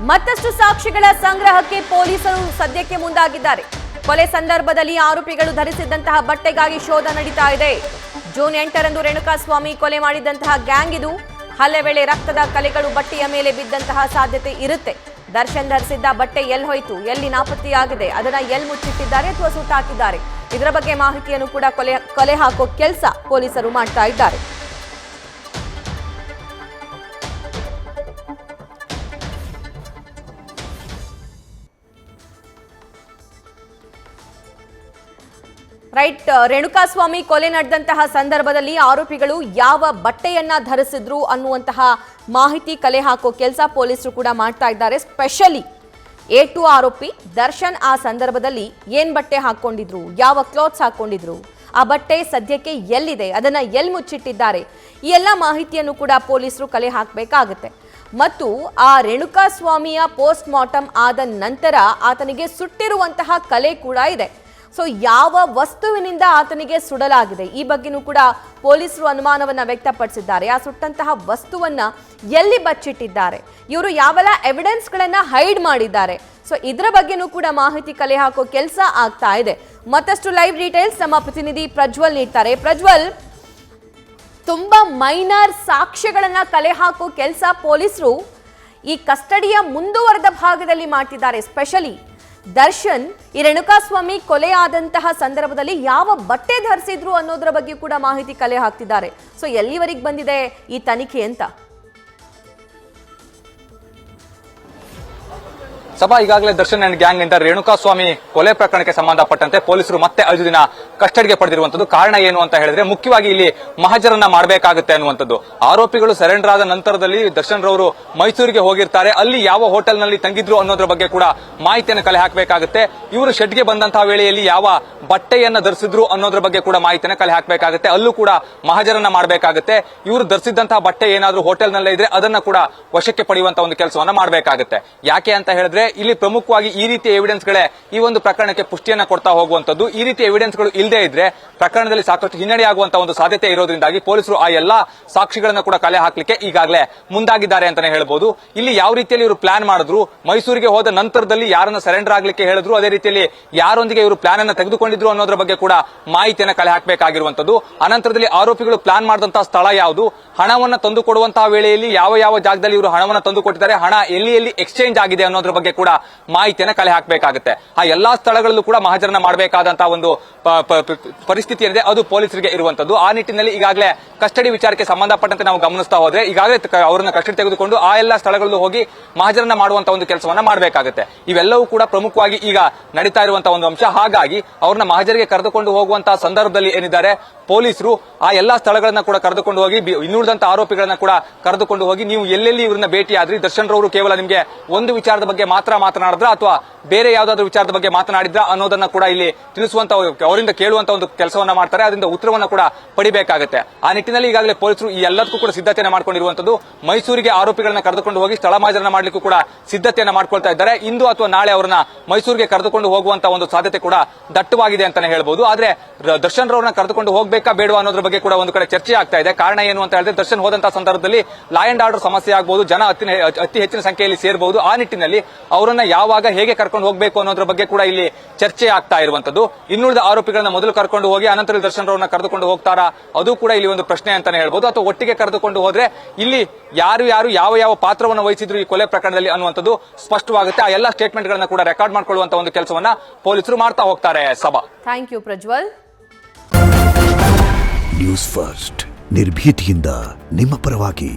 ಮತ್ತಷ್ಟು ಸಾಕ್ಷಿಗಳ ಸಂಗ್ರಹಕ್ಕೆ ಪೊಲೀಸರು ಸದ್ಯಕ್ಕೆ ಮುಂದಾಗಿದ್ದಾರೆ. ಕೊಲೆ ಸಂದರ್ಭದಲ್ಲಿ ಆರೋಪಿಗಳು ಧರಿಸಿದ್ದಂತಹ ಬಟ್ಟೆಗಾಗಿ ಶೋಧ ನಡೀತಾ ಇದೆ. ಜೂನ್ 8ರಂದು ರೇಣುಕಾಸ್ವಾಮಿ ಕೊಲೆ ಮಾಡಿದಂತಹ ಗ್ಯಾಂಗ್ ಇದು. ಹಲ್ಲೆ ವೇಳೆ ರಕ್ತದ ಕಲೆಗಳು ಬಟ್ಟೆಯ ಮೇಲೆ ಬಿದ್ದಂತಹ ಸಾಧ್ಯತೆ ಇರುತ್ತೆ. ದರ್ಶನ್ ಧರಿಸಿದ್ದ ಬಟ್ಟೆ ಎಲ್ಲಿ ಹೋಯಿತು, ಎಲ್ಲಿ ನಾಪತ್ತೆಯಾಗಿದೆ, ಅದನ್ನ ಎಲ್ಲಿ ಮುಚ್ಚಿಟ್ಟಿದ್ದಾರೆ ಅಥವಾ ಸುಟ್ಟಾಕಿದ್ದಾರೆ, ಇದರ ಬಗ್ಗೆ ಮಾಹಿತಿಯನ್ನು ಕೂಡ ಕೊಲೆ ಹಾಕೋ ಕೆಲಸ ಪೊಲೀಸರು ಮಾಡ್ತಾ ಇದ್ದಾರೆ. ರೈಟ್, ರೇಣುಕಾಸ್ವಾಮಿ ಕೊಲೆ ನಡೆದಂತಹ ಸಂದರ್ಭದಲ್ಲಿ ಆರೋಪಿಗಳು ಯಾವ ಬಟ್ಟೆಯನ್ನ ಧರಿಸಿದ್ರು ಅನ್ನುವಂತಹ ಮಾಹಿತಿ ಕಲೆ ಹಾಕೋ ಕೆಲಸ ಪೊಲೀಸರು ಕೂಡ ಮಾಡ್ತಾ ಇದ್ದಾರೆ. ಸ್ಪೆಷಲಿ A2 ಆರೋಪಿ ದರ್ಶನ್ ಆ ಸಂದರ್ಭದಲ್ಲಿ ಏನ್ ಬಟ್ಟೆ ಹಾಕೊಂಡಿದ್ರು, ಯಾವ ಕ್ಲಾತ್ಸ್ ಹಾಕೊಂಡಿದ್ರು, ಆ ಬಟ್ಟೆ ಸದ್ಯಕ್ಕೆ ಎಲ್ಲಿದೆ, ಅದನ್ನ ಎಲ್ಲಿ ಮುಚ್ಚಿಟ್ಟಿದ್ದಾರೆ, ಈ ಎಲ್ಲ ಮಾಹಿತಿಯನ್ನು ಕೂಡ ಪೊಲೀಸರು ಕಲೆ ಹಾಕಬೇಕಾಗುತ್ತೆ. ಮತ್ತು ಆ ರೇಣುಕಾಸ್ವಾಮಿಯ ಪೋಸ್ಟ್ ಮಾರ್ಟಮ್ ಆದ ನಂತರ ಆತನಿಗೆ ಸುಟ್ಟಿರುವಂತಹ ಕಲೆ ಕೂಡ ಇದೆ. ಸೊ ಯಾವ ವಸ್ತುವಿನಿಂದ ಆತನಿಗೆ ಸುಡಲಾಗಿದೆ ಈ ಬಗ್ಗೆನೂ ಕೂಡ ಪೊಲೀಸರು ಅನುಮಾನವನ್ನ ವ್ಯಕ್ತಪಡಿಸಿದ್ದಾರೆ. ಆ ಸುಟ್ಟಂತಹ ವಸ್ತುವನ್ನ ಎಲ್ಲಿ ಬಚ್ಚಿಟ್ಟಿದ್ದಾರೆ, ಇವರು ಯಾವೆಲ್ಲ ಎವಿಡೆನ್ಸ್ಗಳನ್ನ ಹೈಡ್ ಮಾಡಿದ್ದಾರೆ, ಸೊ ಇದರ ಬಗ್ಗೆನೂ ಕೂಡ ಮಾಹಿತಿ ಕಲೆ ಹಾಕೋ ಕೆಲಸ ಆಗ್ತಾ ಇದೆ. ಮತ್ತಷ್ಟು ಲೈವ್ ಡೀಟೇಲ್ಸ್ ನಮ್ಮ ಪ್ರತಿನಿಧಿ ಪ್ರಜ್ವಲ್ ನೀಡ್ತಾರೆ. ಪ್ರಜ್ವಲ್, ತುಂಬಾ ಮೈನರ್ ಸಾಕ್ಷ್ಯಗಳನ್ನ ಕಲೆ ಹಾಕೋ ಕೆಲಸ ಪೊಲೀಸರು ಈ ಕಸ್ಟಡಿಯ ಮುಂದುವರೆದ ಭಾಗದಲ್ಲಿ ಮಾಡ್ತಿದ್ದಾರೆ. ಸ್ಪೆಷಲಿ ದರ್ಶನ್ ಈ ರೇಣುಕಾಸ್ವಾಮಿ ಕೊಲೆ ಆದಂತಹ ಸಂದರ್ಭದಲ್ಲಿ ಯಾವ ಬಟ್ಟೆ ಧರಿಸಿದ್ರು ಅನ್ನೋದರ ಬಗ್ಗೆ ಕೂಡ ಮಾಹಿತಿ ಕಲೆ ಹಾಕ್ತಿದ್ದಾರೆ. ಸೊ ಎಲ್ಲಿವರೆಗೆ ಬಂದಿದೆ ಈ ತನಿಖೆ ಅಂತ? ಸಭಾ, ಈಗಾಗಲೇ ದರ್ಶನ್ ಅಂಡ್ ಗ್ಯಾಂಗ್ ನಿಂದ ರೇಣುಕಾಸ್ವಾಮಿ ಕೊಲೆ ಪ್ರಕರಣಕ್ಕೆ ಸಂಬಂಧಪಟ್ಟಂತೆ ಪೊಲೀಸರು ಮತ್ತೆ 5 ದಿನ ಕಸ್ಟಡಿಗೆ ಪಡೆದಿರುವಂತದ್ದು. ಕಾರಣ ಏನು ಅಂತ ಹೇಳಿದ್ರೆ, ಮುಖ್ಯವಾಗಿ ಇಲ್ಲಿ ಮಹಜರನ್ನ ಮಾಡಬೇಕಾಗುತ್ತೆ ಅನ್ನುವಂಥದ್ದು. ಆರೋಪಿಗಳು ಸರೆಂಡರ್ ಆದ ನಂತರದಲ್ಲಿ ದರ್ಶನ್ ರವರು ಮೈಸೂರಿಗೆ ಹೋಗಿರ್ತಾರೆ. ಅಲ್ಲಿ ಯಾವ ಹೋಟೆಲ್ ನಲ್ಲಿ ತಂಗಿದ್ರು ಅನ್ನೋದ್ರ ಬಗ್ಗೆ ಕೂಡ ಮಾಹಿತಿಯನ್ನು ಕಲೆ ಹಾಕಬೇಕಾಗುತ್ತೆ. ಇವರು ಶೆಡ್ಗೆ ಬಂದಂತಹ ವೇಳೆಯಲ್ಲಿ ಯಾವ ಬಟ್ಟೆಯನ್ನ ಧರಿಸಿದ್ರು ಅನ್ನೋದ್ರ ಬಗ್ಗೆ ಕೂಡ ಮಾಹಿತಿಯನ್ನು ಕಲೆ ಹಾಕಬೇಕಾಗುತ್ತೆ. ಅಲ್ಲೂ ಕೂಡ ಮಹಜರನ್ನ ಮಾಡಬೇಕಾಗುತ್ತೆ. ಇವರು ಧರಿಸಿದಂತಹ ಬಟ್ಟೆ ಏನಾದ್ರೂ ಹೋಟೆಲ್ ನಲ್ಲೇ ಇದ್ರೆ ಅದನ್ನ ಕೂಡ ವಶಕ್ಕೆ ಪಡೆಯುವಂತಹ ಒಂದು ಕೆಲಸವನ್ನ ಮಾಡಬೇಕಾಗುತ್ತೆ. ಯಾಕೆ ಅಂತ ಹೇಳಿದ್ರೆ, ಇಲ್ಲಿ ಪ್ರಮುಖವಾಗಿ ಈ ರೀತಿಯ ಎವಿಡೆನ್ಸ್ ಗಳೇ ಈ ಒಂದು ಪ್ರಕರಣಕ್ಕೆ ಪುಷ್ಟಿಯನ್ನ ಕೊಡ್ತಾ ಹೋಗುವಂತದ್ದು. ಈ ರೀತಿಯ ಎವಿಡೆನ್ಸ್ ಗಳು ಇಲ್ಲದೆ ಇದ್ರೆ ಪ್ರಕರಣದಲ್ಲಿ ಸಾಕಷ್ಟು ಹಿನ್ನಡೆಯಾಗುವಂತಹ ಒಂದು ಸಾಧ್ಯತೆ ಇರೋದ್ರಿಂದಾಗಿ ಪೊಲೀಸರು ಆ ಎಲ್ಲಾ ಸಾಕ್ಷಿಗಳನ್ನ ಕೂಡ ಕಲೆ ಹಾಕಲಿಕ್ಕೆ ಈಗಾಗಲೇ ಮುಂದಾಗಿದ್ದಾರೆ ಅಂತಾನೆ ಹೇಳ್ಬೋದು. ಇಲ್ಲಿ ಯಾವ ರೀತಿಯಲ್ಲಿ ಇವರು ಪ್ಲಾನ್ ಮಾಡಿದ್ರು, ಮೈಸೂರಿಗೆ ಹೋದ ನಂತರದಲ್ಲಿ ಯಾರನ್ನ ಸರೆಂಡರ್ ಆಗ್ಲಿಕ್ಕೆ ಹೇಳಿದ್ರು, ಅದೇ ರೀತಿಯಲ್ಲಿ ಯಾರೊಂದಿಗೆ ಇವರು ಪ್ಲಾನ್ ಅನ್ನ ತೆಗೆದುಕೊಂಡಿದ್ರು ಅನ್ನೋದ್ರ ಬಗ್ಗೆ ಕೂಡ ಮಾಹಿತಿಯನ್ನ ಕಲೆ ಹಾಕಬೇಕಾಗಿರುವಂತದ್ದು. ಅನಂತರದಲ್ಲಿ ಆರೋಪಿಗಳು ಪ್ಲಾನ್ ಮಾಡಿದಂತಹ ಸ್ಥಳ ಯಾವುದು, ಹಣವನ್ನ ತಂದು ಕೊಡುವಂತಹ ವೇಳೆಯಲ್ಲಿ ಯಾವ ಯಾವ ಜಾಗದಲ್ಲಿ ಇವರು ಹಣವನ್ನ ತಂದು ಕೊಟ್ಟಿದ್ದಾರೆ, ಹಣ ಎಲ್ಲಿ ಎಲ್ಲಿ ಎಕ್ಸ್ಚೇಂಜ್ ಆಗಿದೆ ಅನ್ನೋದ್ರ ಬಗ್ಗೆ ಕೂಡ ಮಾಹಿತಿಯನ್ನ ಕಲೆ ಹಾಕಬೇಕಾಗುತ್ತೆ. ಆ ಎಲ್ಲಾ ಸ್ಥಳಗಳಲ್ಲೂ ಕೂಡ ಮಹಜರನ್ನ ಮಾಡಬೇಕಾದಂತಹ ಒಂದು ಪರಿಸ್ಥಿತಿ ಏನಿದೆ ಅದು ಪೊಲೀಸರಿಗೆ ಇರುವಂತದ್ದು. ಆ ನಿಟ್ಟಿನಲ್ಲಿ ಈಗಾಗಲೇ ಕಸ್ಟಡಿ ವಿಚಾರಕ್ಕೆ ಸಂಬಂಧಪಟ್ಟಂತೆ ನಾವು ಗಮನಿಸ್ತಾ ಹೋದ್ರೆ ಈಗಾಗಲೇ ಅವರನ್ನ ಕಸ್ಟಡಿ ತೆಗೆದುಕೊಂಡು ಆ ಎಲ್ಲಾ ಸ್ಥಳಗಳಲ್ಲೂ ಹೋಗಿ ಮಹಜರನ್ನ ಮಾಡುವಂತಹ ಒಂದು ಕೆಲಸವನ್ನ ಮಾಡಬೇಕಾಗುತ್ತೆ. ಇವೆಲ್ಲವೂ ಕೂಡ ಪ್ರಮುಖವಾಗಿ ಈಗ ನಡೀತಾ ಇರುವಂತಹ ಒಂದು ಅಂಶ. ಹಾಗಾಗಿ ಅವ್ರನ್ನ ಮಹಜರಿಗೆ ಕರೆದುಕೊಂಡು ಹೋಗುವಂತಹ ಸಂದರ್ಭದಲ್ಲಿ ಏನಿದ್ದಾರೆ ಪೊಲೀಸರು ಆ ಎಲ್ಲಾ ಸ್ಥಳಗಳನ್ನ ಕೂಡ ಕರೆದುಕೊಂಡು ಹೋಗಿ ಇನ್ನುಳಿದಂತಹ ಆರೋಪಿಗಳನ್ನ ಕೂಡ ಕರೆದುಕೊಂಡು ಹೋಗಿ, ನೀವು ಎಲ್ಲೆಲ್ಲಿ ಇವ್ರನ್ನ ಭೇಟಿ ಆದ್ರಿ, ದರ್ಶನ್ ರವರು ಕೇವಲ ನಿಮಗೆ ಒಂದು ವಿಚಾರದ ಬಗ್ಗೆ ಮಾತ್ರ ಮಾತನಾಡಿದ್ರ ಅಥವಾ ಬೇರೆ ಯಾವ್ದಾದ್ರು ವಿಚಾರದ ಬಗ್ಗೆ ಮಾತನಾಡಿದ್ರ ಅನ್ನೋದನ್ನ ಕೂಡ ಇಲ್ಲಿ ತಿಳಿಸುವಂತ, ಅವರಿಂದ ಕೇಳುವಂತ ಒಂದು ಕೆಲಸವನ್ನ ಮಾಡ್ತಾರೆ. ಅದರಿಂದ ಉತ್ತರವನ್ನ ಕೂಡ ಪಡಿಬೇಕಾಗುತ್ತೆ. ಆ ನಿಟ್ಟಿನಲ್ಲಿ ಈಗಾಗಲೇ ಪೊಲೀಸರು ಈ ಎಲ್ಲದಕ್ಕೂ ಕೂಡ ಸಿದ್ಧತೆಯನ್ನು ಮಾಡ್ಕೊಂಡಿರುವಂತದ್ದು. ಮೈಸೂರಿಗೆ ಆರೋಪಿಗಳನ್ನ ಕರೆದುಕೊಂಡು ಹೋಗಿ ಸ್ಥಳ ಮಹಜರನ್ನ ಮಾಡ್ಲಿಕ್ಕೂ ಕೂಡ ಸಿದ್ಧತೆಯನ್ನ ಮಾಡ್ಕೊಳ್ತಾ ಇದ್ದಾರೆ. ಇಂದು ಅಥವಾ ನಾಳೆ ಅವರನ್ನ ಮೈಸೂರಿಗೆ ಕರೆದುಕೊಂಡು ಹೋಗುವಂತ ಒಂದು ಸಾಧ್ಯತೆ ಕೂಡ ದಟ್ಟವಾಗಿದೆ ಅಂತಾನೆ ಹೇಳ್ಬಹುದು. ಆದ್ರೆ ದರ್ಶನ್ ರವರನ್ನ ಕರೆದುಕೊಂಡು ಹೋಗ್ಬೇಕಾ ಬೇಡವಾ ಅನ್ನೋದ್ರ ಬಗ್ಗೆ ಕೂಡ ಒಂದು ಕಡೆ ಚರ್ಚೆ ಆಗ್ತಾ ಇದೆ. ಕಾರಣ ಏನು ಅಂತ ಹೇಳಿದ್ರೆ, ದರ್ಶನ್ ಹೋದಂತಹ ಸಂದರ್ಭದಲ್ಲಿ ಲಾ ಅಂಡ್ ಆರ್ಡರ್ ಸಮಸ್ಯೆ ಆಗಬಹುದು, ಜನ ಅತಿ ಹೆಚ್ಚಿನ ಸಂಖ್ಯೆಯಲ್ಲಿ ಸೇರಬಹುದು. ಆ ನಿಟ್ಟಿನಲ್ಲಿ ಅವರನ್ನ ಯಾವಾಗ ಹೇಗೆ ಕರ್ಕೊಂಡು ಹೋಗಬೇಕು ಅನ್ನೋದ್ರ ಬಗ್ಗೆ ಕೂಡ ಇಲ್ಲಿ ಚರ್ಚೆ ಆಗ್ತಾ ಇರುವಂತದ್ದು. ಇನ್ನುಳಿದ ಆರೋಪಿಗಳನ್ನ ಮೊದಲು ಕರ್ಕೊಂಡು ಹೋಗಿ ಅನಂತರ ದರ್ಶನ್ ರವರನ್ನ ಕರೆದುಕೊಂಡು ಹೋಗ್ತಾರಾ, ಅದು ಕೂಡ ಇಲ್ಲಿ ಒಂದು ಪ್ರಶ್ನೆ ಅಂತಾನೆ ಹೇಳ್ಬಹುದು. ಅಥವಾ ಒಟ್ಟಿಗೆ ಕರೆದುಕೊಂಡು ಹೋದ್ರೆ ಇಲ್ಲಿ ಯಾರು ಯಾವ ಪಾತ್ರವನ್ನು ವಹಿಸಿದ್ರು ಈ ಕೊಲೆ ಪ್ರಕರಣದಲ್ಲಿ ಅನ್ನುವಂಥದ್ದು ಸ್ಪಷ್ಟವಾಗುತ್ತೆ. ಆ ಎಲ್ಲಾ ಸ್ಟೇಟ್ಮೆಂಟ್ ಗಳನ್ನ ಕೂಡ ರೆಕಾರ್ಡ್ ಮಾಡ್ಕೊಳ್ಳುವಂತ ಒಂದು ಕೆಲಸವನ್ನ ಪೊಲೀಸರು ಮಾಡ್ತಾ ಹೋಗ್ತಾರೆ. ಸಭಾ, thank you Prajwal. News first, ನಿರ್ಭೀತಿಯಿಂದ ನಿಮ್ಮ ಪರವಾಗಿ.